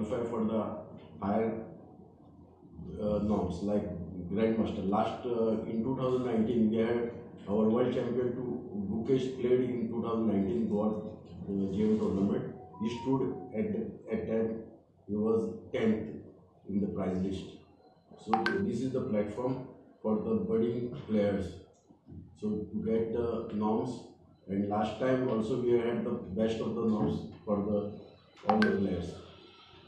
qualify for the higher norms like Grandmaster. Last in 2019 we had our world champion to Bukesh played in 2019 Goa GM tournament. He stood at time he was 10th in the prize list. So this is the platform for the budding players. So to get the norms, and last time also we had the best of the norms for all the players.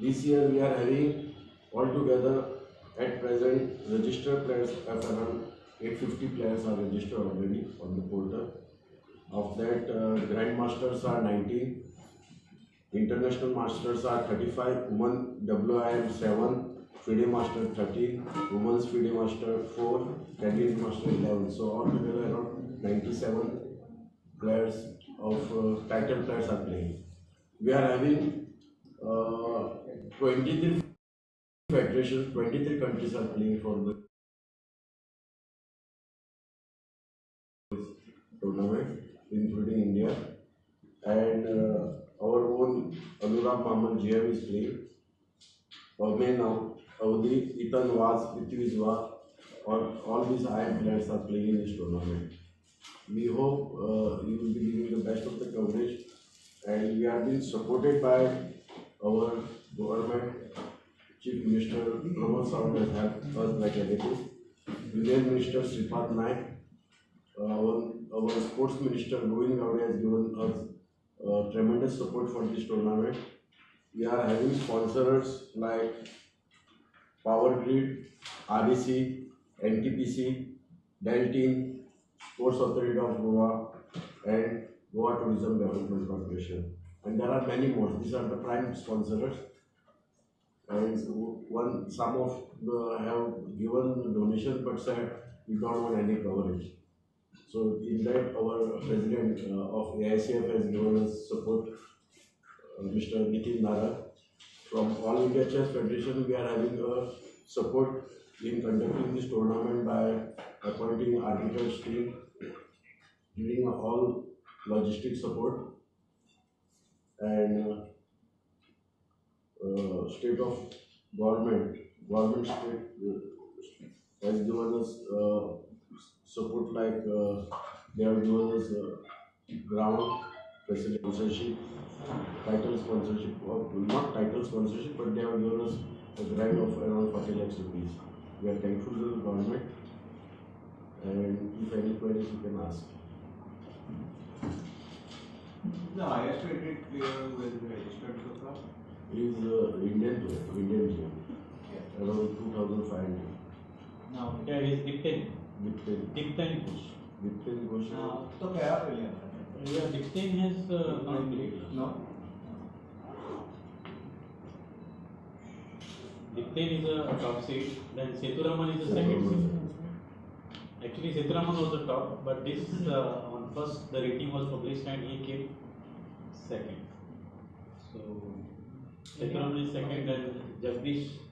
This year we are having altogether at present registered players of around 850 players are registered already on the portal. Of that, Grandmasters are 19, International Masters are 35, Women WIM 7, FIDE Master 13, Women's FIDE Master 4, Candidate Master 11. So altogether around 97 players of title players are playing. We are having 23 federations, 23 countries are playing for the tournament, including India, and our own Anurag Maman GM is playing. Now, Audi, Ethan Vaz, Prithvizwa, all these IM players are playing in this tournament. We hope you will be giving the best of the coverage, and we are being supported by our government. Chief Minister Pramod Sawant has helped us like anything. Union Minister Sripad Naik, our Sports Minister Goan has given us tremendous support for this tournament. We are having sponsors like Power Grid, RDC, NTPC, Deltin, Sports Authority of Goa, and Goa Tourism Development Corporation. And there are many more. These are the prime sponsors. And some of them have given donation but said we don't want any coverage. So in that our president of AICF has given us support, Mr. Nitin Nara. From All India Chess Federation we are having a support in conducting this tournament by appointing arbiters team, giving all logistic support, and state of government state has given us support like they have given us ground facility sponsorship, title sponsorship, or not title sponsorship, but they have given us a grant of around 40 lakhs rupees. We are thankful to the government, and if any queries you can ask. The highest rated player will be registered so far? Is Indian player, around 2,500. Now, there is Dipten Ghosh. Dipten Ghosh. तो क्या player? Yeah, Dipten has not played. No. Dipten is a top seed. Then Seturaman is the second seed. Actually, Seturaman was the top, but this on first the rating was published and he came second. So Seturaman is second, and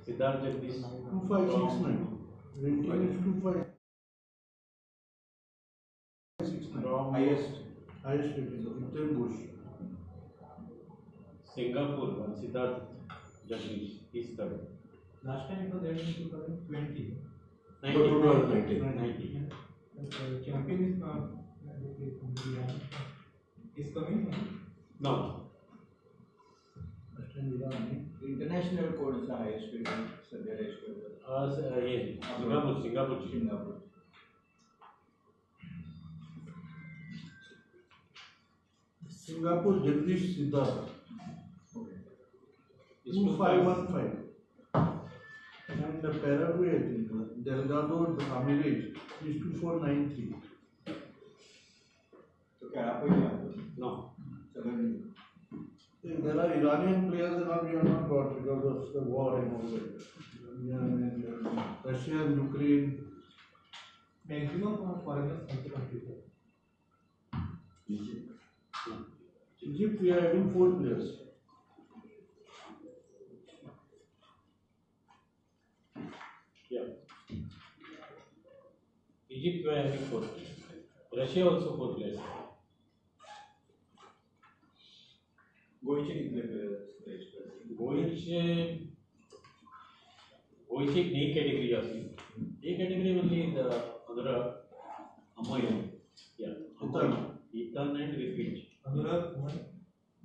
Siddharth Jagdish 2569. Rating is 2569. Highest rating of Dipten Ghosh. Singapore one Siddharth Jagdish is third. Last time it was held in 2020. 2019. Champion is coming. No. International code is the highest rated. Singapore. Singapore Jagdish Siddharth. Okay. 2515. And the Paraguay, I think, Delgado Ramirez is 2493. So क्या No. There are Iranian players that we have not got because of the war and all that. And Russia and Ukraine. Maximum foreigners also contribute. Egypt, we are having 4 players. Yeah. Egypt were having 4 players. Russia also 4 players. गोइंचे कितने players registered? गोइंचे गोयची D category आसली. D category म्हणली अनुराग अमय या Ethan and repeat Anurag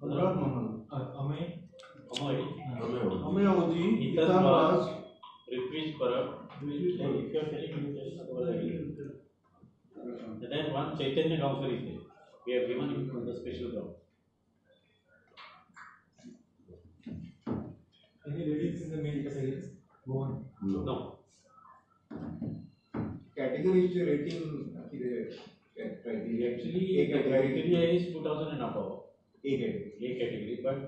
Anurag Mamal. Amay Amay Audi, Ethan Ethan was was. Ritwij Parab. If you are telling me, otherwise I will. And then one Chaitanya Gaonkar is there. We have given him the special job. any ladies in the male category? Goan. No. Category rating criteria. Actually, A the category. criteria is 2000 and above. A category. A category, but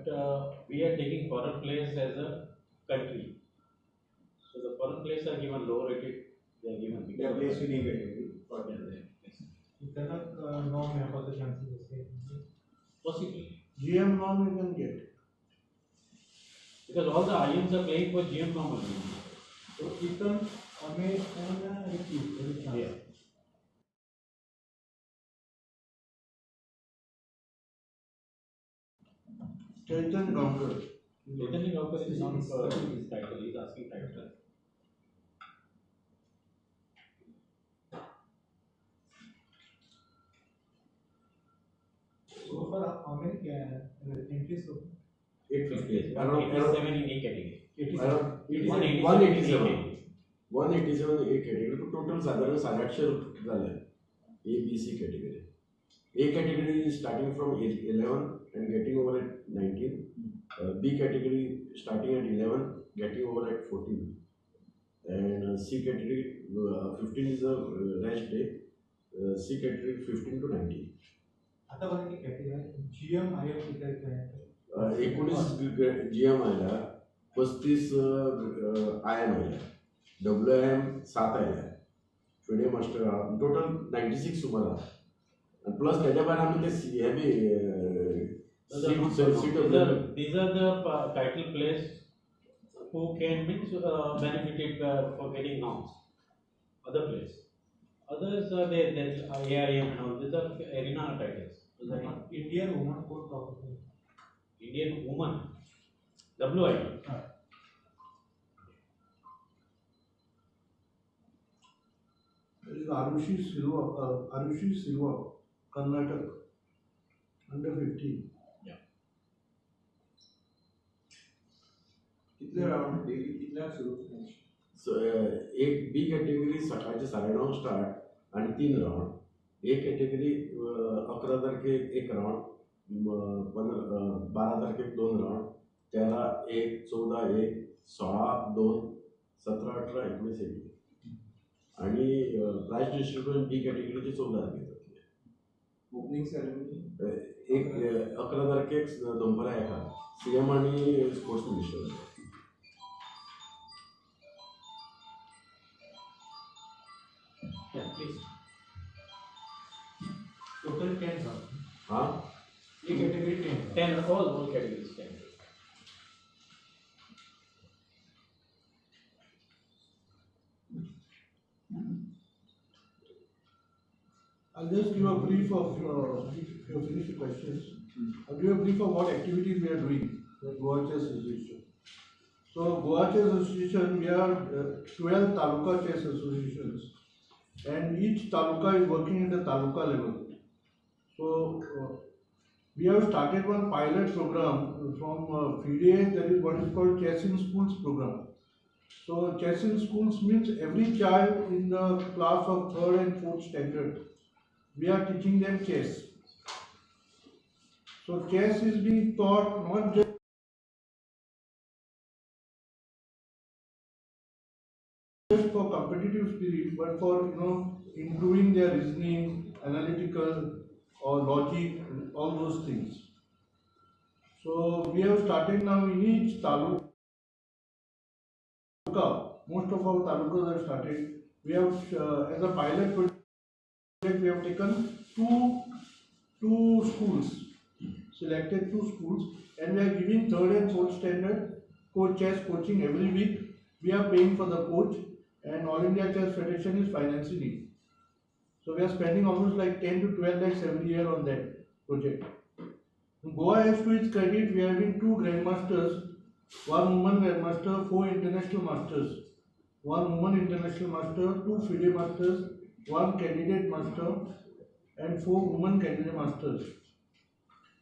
we are taking foreign players as a country. So the foreign players are given low rated. They are given They are placed in A category. त्यांना norm आहे for the chances असते. Possibly. GM norm you can get. Because all the IMs are playing for GM normally. So Ethan, Amay and Ricky. Yeah. Chaitanya Gaonkar. Chaitanya Gaonkar is not for his title, he is asking title. So for Amay entries of 850. 187 in A category. Around 187 187. 187 A category to total साधारण 850 झाले. A, B, C category. A category is starting from 11 and getting over at 19. B category starting at 11, getting over at 14. And C category 15 is a rest day. C category 15 to 19. आता बघा की category GM आयएम किती आहे? 19 GM आयला, 35 IM आयला, WIM 7 आयला, FIDE master total 96 सुमार. And plus त्याच्या भायर आमी ते हे B These are the title players who can be benefited for getting norms. Other players. Others are there, AIM and all. These are arena titles. Indian woman कोण top होते? Indian woman. WI. There is Arushi Silva, Karnataka, under 15. कितले round daily कितल्या सुरू एक B category सकाळचे 9:30 start आणि 3 round. ए category 11 तारखेक 1 round, 12 तारखेक 2 राउंड, 13 1, 14 1, 16 2, 17 18 19 1. आणि प्राइस डिस्ट्रीब्युशन बी कॅटेगरीचे 14 तारखेक जातले. ओपनिंग सेरेमनी एक 11 तारखेक दनपारां 1 CM आणि sports minister. Yeah, please. Total 10 था. हाँ ये category 10. 10, all categories 10. I'll just give a brief of, if you finish the questions, I'll give a brief of what activities we are doing at Goa Chess Association. So Goa Chess Association, we are 12 Taluka Chess Associations, and each Taluka is working at the Taluka level. So we have started one pilot program from FIDE, that is what is called Chess in Schools program. So chess in schools means every child in the class of 3rd and 4th standard, we are teaching them chess. So chess is being taught not just for competitive spirit, but for improving their reasoning, analytical or logic, all those things. So we have started now in each taluka. Most of our talukas have started. We have as a pilot project we have taken two schools, selected 2 schools, and we are giving 3rd and 4th standard chess coaching every week. We are paying for the coach, and All India Chess Federation is financing it. So we are spending almost like 10 to 12 lakhs every year on that project. Goa has to its credit, we are having 2 grandmasters 1 woman Grandmaster, 4 international masters, 1 woman international master, 2 FIDE masters, 1 candidate master, and 4 women candidate masters.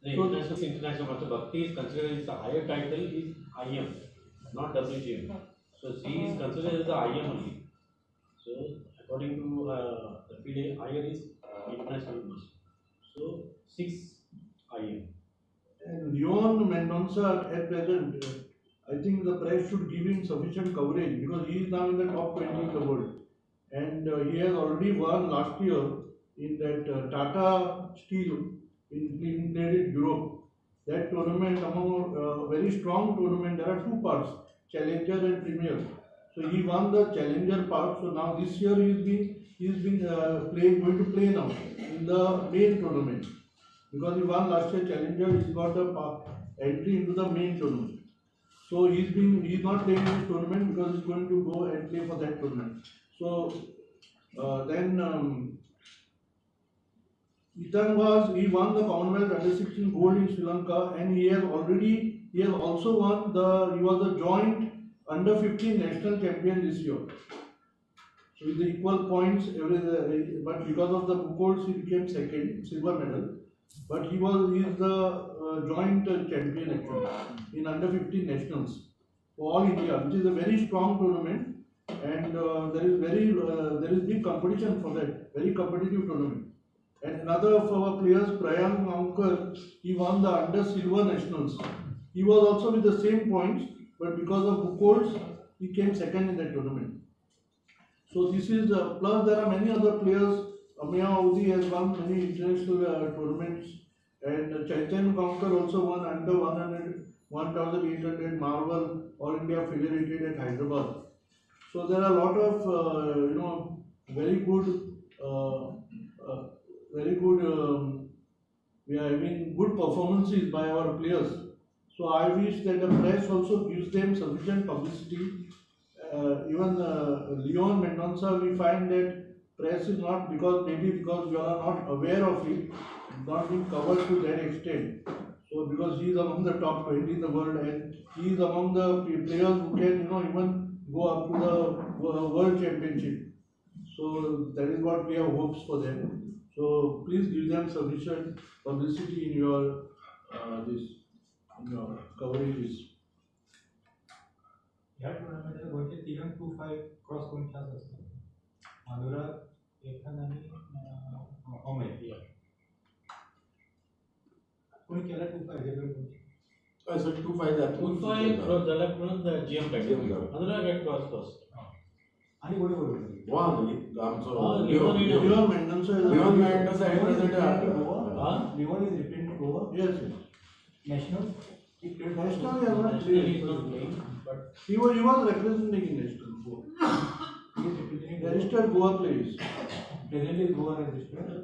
The international master Bhakti is considered as the higher title is IM, not WGM. So she is considered as the IM only. So according to the FIDE, higher is international master. So 6 IM. And Leon Mendonca at present, I think the press should give him sufficient coverage because he is now in the top 20 in the world. And he has already won last year in that Tata Steel in Europe. That tournament, among very strong tournament, there are 2 parts, Challenger and Premier. So he won the Challenger part. So now this year he's been going to play now in the main tournament. Because he won last year Challenger, he's got the entry into the main tournament. So he's not playing in this tournament because he's going to go and play for that tournament. So then Ethan he won the Commonwealth Under 16 gold in Sri Lanka, and he has also won he was a joint Under 15 national champion this year. So with the equal points, but because of the book he became second, silver medal. But he is the joint champion actually in Under 15 nationals for all India, which is a very strong tournament, and there is big competition for that, very competitive tournament. And another of our players, Prayank Mankar, he won the Under Silver Nationals. He was also with the same points, but because of book holds, he came second in that tournament. So this is plus there are many other players. Amaya Audi has won many international tournaments, and Chaitanya Konkar also won under 1,800 Marvel All India Federated at Hyderabad. So there are a lot of very good. We are having good performances by our players. So I wish that the press also gives them sufficient publicity. Even Leon Mendonca, we find that press is not because we are not aware of it, not being covered to that extent. So because he is among the top 20 in the world, and he is among the players who can even go up to the world championship. So that is what we have hopes for them. So please give them sufficient publicity in your coverages. या टुर्नामेंटला गोंयचे 3-2-5 cross करून chance असतात. अनुराग एखाद आणि अमय कोणी केला 2-5 हे sir 2-5 that 2-5 cross झाला म्हणून GM टाकलं. अनुराग at cross first. आणि कोणी बरोबर Leon Mendonca is representing Goa. Yes. National. National he has not played, but he was representing in national. He is representing Goa players. Presently Goa registered.